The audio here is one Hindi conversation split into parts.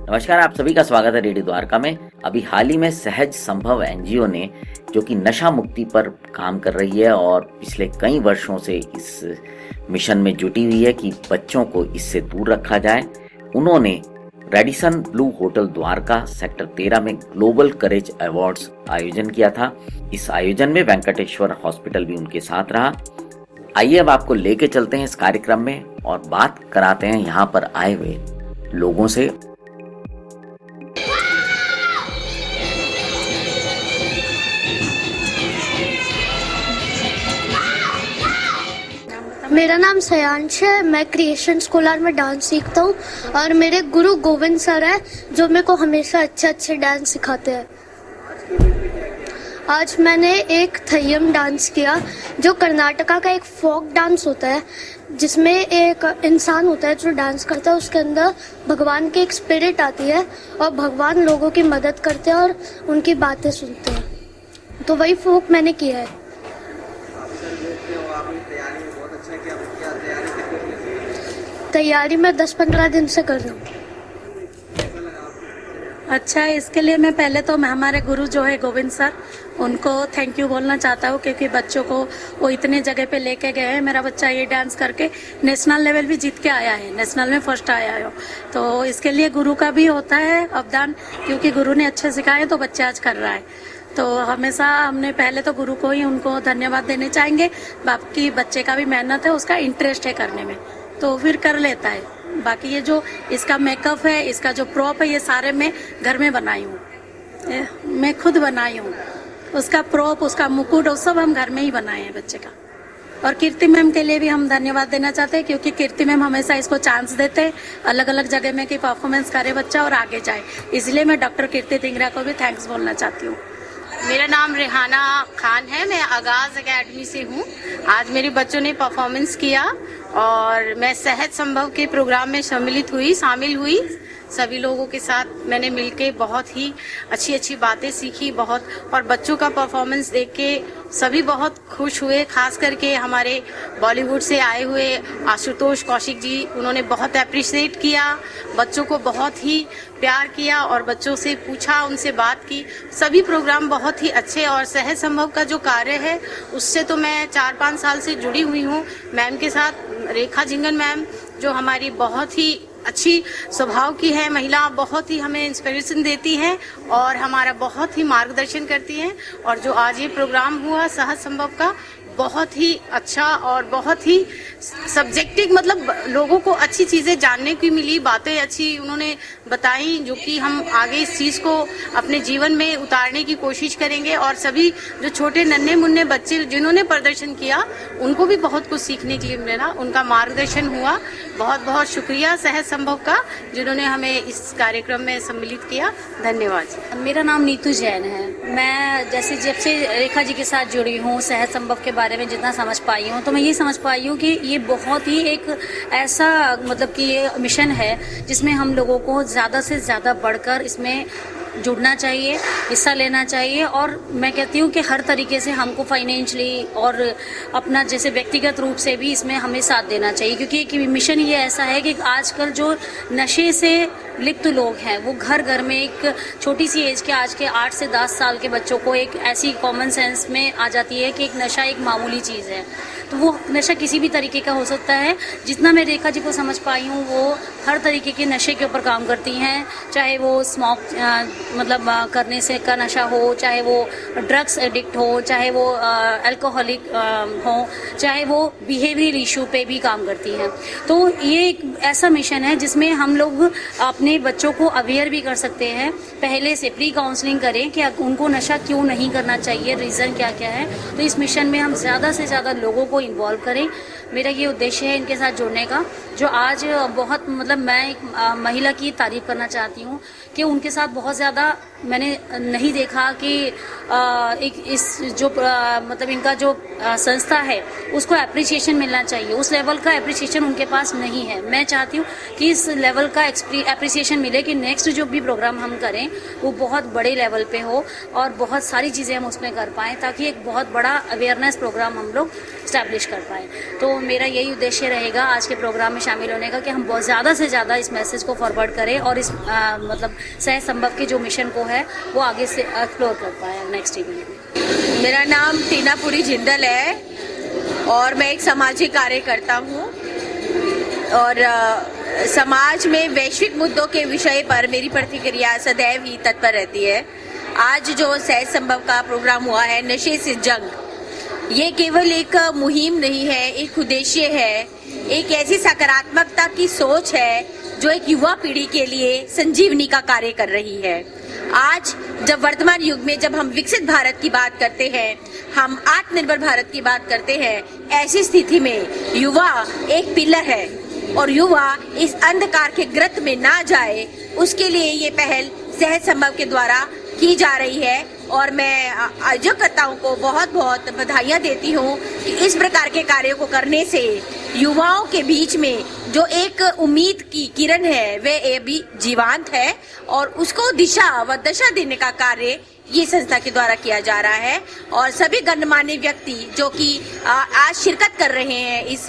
नमस्कार, आप सभी का स्वागत है रेडियो द्वारका में। अभी हाल ही में सहज संभव एनजीओ ने, जो कि नशा मुक्ति पर काम कर रही है और पिछले कई वर्षों से इस मिशन में जुटी हुई है कि बच्चों को इससे दूर रखा जाए, उन्होंने Radisson Blu hotel Dwarka sector 13 में ग्लोबल करेज अवार्ड्स आयोजन किया था। इस आयोजन में वेंकटेश्वर हॉस्पिटल भी उनके साथ रहा। आइए अब आपको लेके चलते हैं इस कार्यक्रम में और बात कराते हैं यहाँ पर आए हुए लोगों से। मेरा नाम सयांश है। मैं क्रिएशन स्कूलर में डांस सीखता हूँ और मेरे गुरु गोविंद सर हैं जो मेरे को हमेशा अच्छे डांस सिखाते हैं। आज मैंने एक थय्यम डांस किया जो कर्नाटका का एक फोक डांस होता है, जिसमें एक इंसान होता है जो डांस करता है, उसके अंदर भगवान की एक स्पिरिट आती है और भगवान लोगों की मदद करते हैं और उनकी बातें सुनते हैं। तो वही फोक मैंने किया है। तैयारी मैं 10-15 दिन से कर रहा हूँ। अच्छा, इसके लिए मैं पहले तो हमारे गुरु जो है गोविंद सर, उनको थैंक यू बोलना चाहता हूँ, क्योंकि बच्चों को वो इतने जगह पे लेके गए हैं। मेरा बच्चा ये डांस करके नेशनल लेवल भी जीत के आया है, नेशनल में फर्स्ट आया है। तो इसके लिए गुरु का भी होता है अवदान, क्योंकि गुरु ने अच्छे सिखाए तो बच्चा आज कर रहा है। तो हमेशा हमने पहले तो गुरु को ही उनको धन्यवाद देने चाहेंगे। बाकी बच्चे का भी मेहनत है, उसका इंटरेस्ट है करने में, तो फिर कर लेता है। बाकी ये जो इसका मेकअप है, इसका जो प्रॉप है, ये सारे मैं घर में बनाई हूँ, मैं खुद बनाई हूँ। उसका प्रॉप, उसका मुकुट, वो सब हम घर में ही बनाए हैं बच्चे का। और कीर्ति मैम के लिए भी हम धन्यवाद देना चाहते हैं, क्योंकि कीर्ति मैम हमेशा इसको चांस देते हैं अलग अलग जगह में कि परफॉर्मेंस करे बच्चा और आगे जाए। इसलिए मैं डॉक्टर कीर्ति धिंगरा को भी थैंक्स बोलना चाहती हूँ। मेरा नाम रेहाना खान है, मैं आगाज एकेडमी से हूँ। आज मेरे बच्चों ने परफॉर्मेंस किया और मैं सहज संभव के प्रोग्राम में शामिल हुई। सभी लोगों के साथ मैंने मिलके बहुत ही अच्छी बातें सीखी बहुत, और बच्चों का परफॉर्मेंस देख के सभी बहुत खुश हुए। खास करके हमारे बॉलीवुड से आए हुए आशुतोष कौशिक जी, उन्होंने बहुत अप्रिशिएट किया, बच्चों को बहुत ही प्यार किया और बच्चों से पूछा, उनसे बात की। सभी प्रोग्राम बहुत ही अच्छे, और सहज संभव का जो कार्य है उससे तो मैं 4-5 साल से जुड़ी हुई हूँ मैम के साथ। रेखा जिंगन मैम जो हमारी बहुत ही अच्छी स्वभाव की है महिला, बहुत ही हमें इंस्पिरेशन देती हैं और हमारा बहुत ही मार्गदर्शन करती हैं। और जो आज ये प्रोग्राम हुआ सहज संभव का, बहुत ही अच्छा और बहुत ही सब्जेक्टिव, मतलब लोगों को अच्छी चीज़ें जानने की मिली, बातें अच्छी उन्होंने बताई, जो कि हम आगे इस चीज़ को अपने जीवन में उतारने की कोशिश करेंगे। और सभी जो छोटे नन्हे मुन्ने बच्चे जिन्होंने प्रदर्शन किया, उनको भी बहुत कुछ सीखने के लिए मिला, उनका मार्गदर्शन हुआ। बहुत बहुत शुक्रिया सहज संभव का, जिन्होंने हमें इस कार्यक्रम में सम्मिलित किया। धन्यवाद। मेरा नाम नीतू जैन है। मैं जब से रेखा जी के साथ जुड़ी हूँ, सहज संभव के बारे में जितना समझ पाई हूँ, तो मैं ये समझ पाई हूँ कि ये बहुत ही एक ऐसा, मतलब कि ये मिशन है जिसमें हम लोगों को ज़्यादा से ज़्यादा बढ़कर इसमें जुड़ना चाहिए, हिस्सा लेना चाहिए। और मैं कहती हूँ कि हर तरीके से हमको फाइनेंशियली और अपना जैसे व्यक्तिगत रूप से भी इसमें हमें साथ देना चाहिए, क्योंकि एक मिशन ये ऐसा है कि आजकल जो नशे से लिप्त लोग हैं, वो घर घर में एक छोटी सी एज के, आज के 8 से 10 साल के बच्चों को एक ऐसी कॉमन सेंस में आ जाती है कि एक नशा एक मामूली चीज़ है। तो वो नशा किसी भी तरीके का हो सकता है। जितना मैं रेखा जी को समझ पाई हूँ, वो हर तरीके के नशे के ऊपर काम करती हैं, चाहे वो स्मोक करने से का नशा हो, चाहे वो ड्रग्स एडिक्ट हो, चाहे वो अल्कोहलिक हो, चाहे वो बिहेवियरल इशू पे भी काम करती हैं। तो ये एक ऐसा मिशन है जिसमें हम लोग अपने बच्चों को अवेयर भी कर सकते हैं, पहले से प्री काउंसलिंग करें कि उनको नशा क्यों नहीं करना चाहिए, रीज़न क्या क्या है। तो इस मिशन में हम ज़्यादा से ज़्यादा लोगों को इन्वॉल्व करें। मेरा ये उद्देश्य है इनके साथ जुड़ने का, जो आज बहुत, मतलब मैं एक महिला की तारीफ करना चाहती हूँ कि उनके साथ बहुत ज़्यादा मैंने नहीं देखा कि एक इस जो मतलब इनका जो संस्था है उसको एप्रिसिएशन मिलना चाहिए। उस लेवल का एप्रिसिएशन उनके पास नहीं है। मैं चाहती हूँ कि इस लेवल का एप्रिसिएशन मिले कि नेक्स्ट जो भी प्रोग्राम हम करें वो बहुत बड़े लेवल पे हो और बहुत सारी चीज़ें हम उसमें कर पाएँ, ताकि एक बहुत बड़ा अवेयरनेस प्रोग्राम हम लोग इस्टेब्लिश कर पाएँ। तो मेरा यही उद्देश्य रहेगा आज के प्रोग्राम में शामिल होने का कि हम बहुत ज़्यादा से ज़्यादा इस मैसेज को फॉरवर्ड करें और इस मतलब सहज संभव के जो मिशन को है वो आगे से एक्सप्लोर कर पाए नेक्स्ट इवेंट में। मेरा नाम टीना पुरी जिंदल है और मैं एक सामाजिक कार्यकर्ता हूँ और समाज में वैश्विक मुद्दों के विषय पर मेरी प्रतिक्रिया सदैव ही तत्पर रहती है। आज जो सहज संभव का प्रोग्राम हुआ है नशे से जंग, ये केवल एक मुहिम नहीं है, एक उद्देश्य है, एक ऐसी सकारात्मकता की सोच है जो एक युवा पीढ़ी के लिए संजीवनी का कार्य कर रही है। आज जब वर्तमान युग में जब हम विकसित भारत की बात करते हैं, हम आत्मनिर्भर भारत की बात करते हैं, ऐसी स्थिति में युवा एक पिलर है और युवा इस अंधकार के ग्रत में ना जाए उसके लिए ये पहल सहज संभव के द्वारा की जा रही है और मैं आयोजकर्ताओं को बहुत बहुत बधाइयाँ देती हूँ कि इस प्रकार के कार्यों को करने से युवाओं के बीच में जो एक उम्मीद की किरण है वह अभी जीवंत है और उसको दिशा व दशा देने का कार्य ये संस्था के द्वारा किया जा रहा है। और सभी गणमान्य व्यक्ति जो कि आज शिरकत कर रहे हैं इस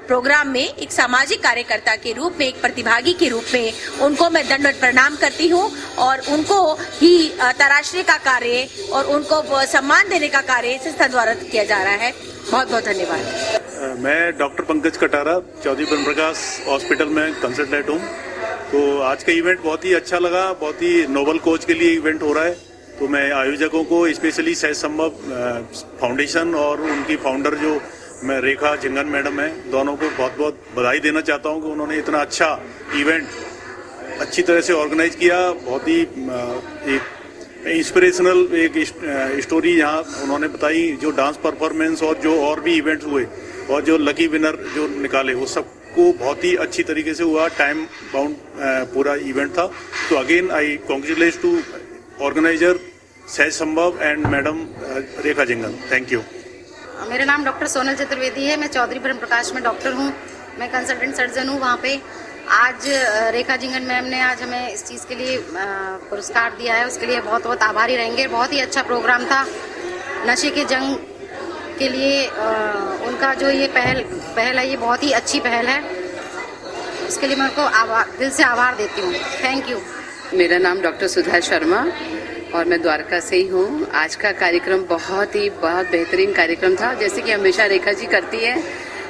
प्रोग्राम में, एक सामाजिक कार्यकर्ता के रूप में, एक प्रतिभागी के रूप में उनको मैं दंडवत प्रणाम करती हूँ और उनको ही तराशने का कार्य और उनको सम्मान देने का कार्य संस्था द्वारा किया जा रहा है। बहुत बहुत धन्यवाद। मैं डॉक्टर पंकज कटारा चौधरी ब्रह्म प्रकाश हॉस्पिटल में कंसल्टेंट हूँ। तो आज का इवेंट बहुत ही अच्छा लगा, बहुत ही नोबल कोच के लिए इवेंट हो रहा है। तो मैं आयोजकों को स्पेशली सहज संभव फाउंडेशन और उनकी फाउंडर जो मैं रेखा झिंगन मैडम है, दोनों को बहुत बहुत बधाई देना चाहता हूं कि उन्होंने इतना अच्छा इवेंट अच्छी तरह से ऑर्गेनाइज किया। बहुत ही एक इंस्पिरेशनल एक स्टोरी यहाँ उन्होंने बताई, जो डांस परफॉर्मेंस और भी इवेंट्स हुए और जो लकी विनर जो निकाले वो सबको बहुत ही अच्छी तरीके से हुआ। टाइम बाउंड पूरा इवेंट था। तो again I congratulate to organizer Sahaj Sambhav and madam Rekha Jingan. Thank you. मेरा नाम डॉक्टर सोनल चतुर्वेदी है। मैं चौधरी ब्रह्म प्रकाश में डॉक्टर हूँ। मैं कंसल्टेंट सर्जन हूँ वहाँ पे। आज रेखा जिंगन मैम ने आज हमें इस चीज़ के लिए पुरस्कार दिया है, उसके लिए बहुत बहुत आभारी रहेंगे। बहुत ही अच्छा प्रोग्राम था। नशे के जंग के लिए उनका जो ये पहल है, ये बहुत ही अच्छी पहल है। उसके लिए मैं उनको दिल से आभार देती हूँ। Thank you. मेरा नाम डॉक्टर सुधा शर्मा और मैं द्वारका से ही हूँ। आज का कार्यक्रम बहुत बेहतरीन कार्यक्रम था, जैसे कि हमेशा रेखा जी करती है।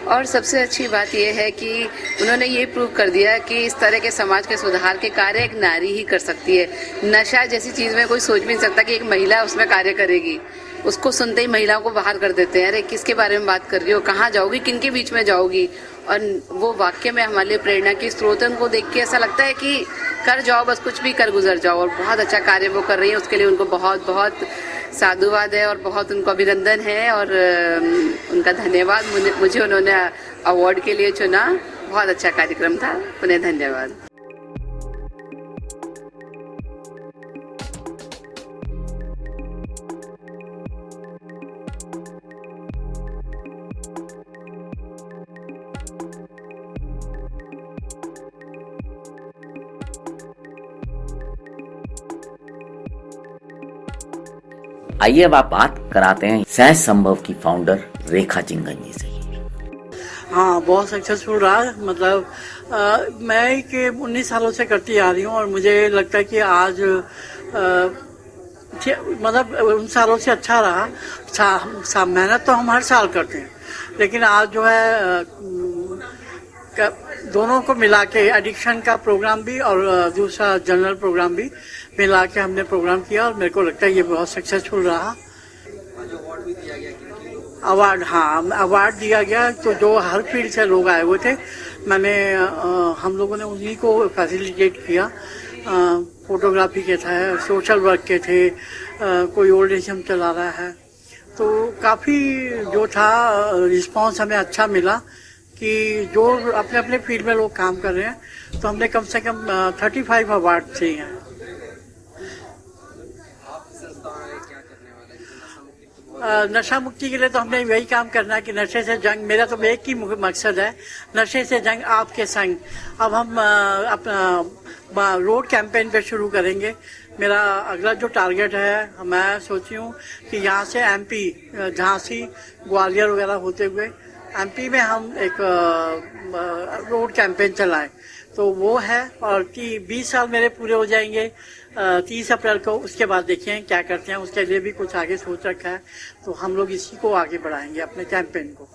और सबसे अच्छी बात यह है कि उन्होंने ये प्रूव कर दिया कि इस तरह के समाज के सुधार के कार्य एक नारी ही कर सकती है। नशा जैसी चीज़ में कोई सोच भी नहीं सकता कि एक महिला उसमें कार्य करेगी। उसको सुनते ही महिलाओं को बाहर कर देते हैं, अरे किसके बारे में बात कर रही हो, कहाँ जाओगी, किनके बीच में जाओगी। और वो वाक्य में हमारे लिए प्रेरणा की स्रोत है। उनको देख के ऐसा लगता है कि कर जाओ, बस कुछ भी कर गुजर जाओ। और बहुत अच्छा कार्य वो कर रही है, उसके लिए उनको बहुत बहुत साधुवाद है और बहुत उनको अभिनंदन है और उनका धन्यवाद। मुझे उन्होंने अवार्ड के लिए चुना। बहुत अच्छा कार्यक्रम था। उन्हें धन्यवाद। आइए अब आप बात कराते हैं सहज संभव की फाउंडर रेखा जिंगन जी से। हाँ, बहुत सक्सेसफुल रहा। मतलब मैं कि 19 सालों से करती आ रही हूँ और मुझे लगता है कि आज मतलब उन सालों से अच्छा रहा। मेहनत तो हम हर साल करते हैं, लेकिन आज जो है दोनों को मिला के एडिक्शन का प्रोग्राम भी और दूसरा जनरल प्रोग्राम भी मिला के हमने प्रोग्राम किया और मेरे को लगता है ये बहुत सक्सेसफुल रहा। अवार्ड, हाँ, अवार्ड दिया गया। तो जो हर फील्ड से लोग आए हुए थे, हम लोगों ने उन्हीं को फैसिलिटेट किया। फोटोग्राफी के थे, सोशल वर्क के थे, कोई ओल्ड एज होम चला रहा है। तो काफ़ी जो था रिस्पांस हमें अच्छा मिला कि जो अपने अपने फील्ड में लोग काम कर रहे हैं। तो हमने कम से कम 35 अवार्ड दिए हैं। नशा मुक्ति के लिए तो हमने वही काम करना है कि नशे से जंग। मेरा तो एक ही मकसद है, नशे से जंग आपके संग। अब हम अपना रोड कैंपेन पे शुरू करेंगे। मेरा अगला जो टारगेट है, मैं सोची हूँ कि यहाँ से MP, झांसी, ग्वालियर वगैरह होते हुए एमपी में हम एक रोड कैंपेन चलाएं, तो वो है। और 20 साल मेरे पूरे हो जाएंगे 30 अप्रैल को। उसके बाद देखिए क्या करते हैं, उसके लिए भी कुछ आगे सोच रखा है, तो हम लोग इसी को आगे बढ़ाएंगे अपने कैंपेन को।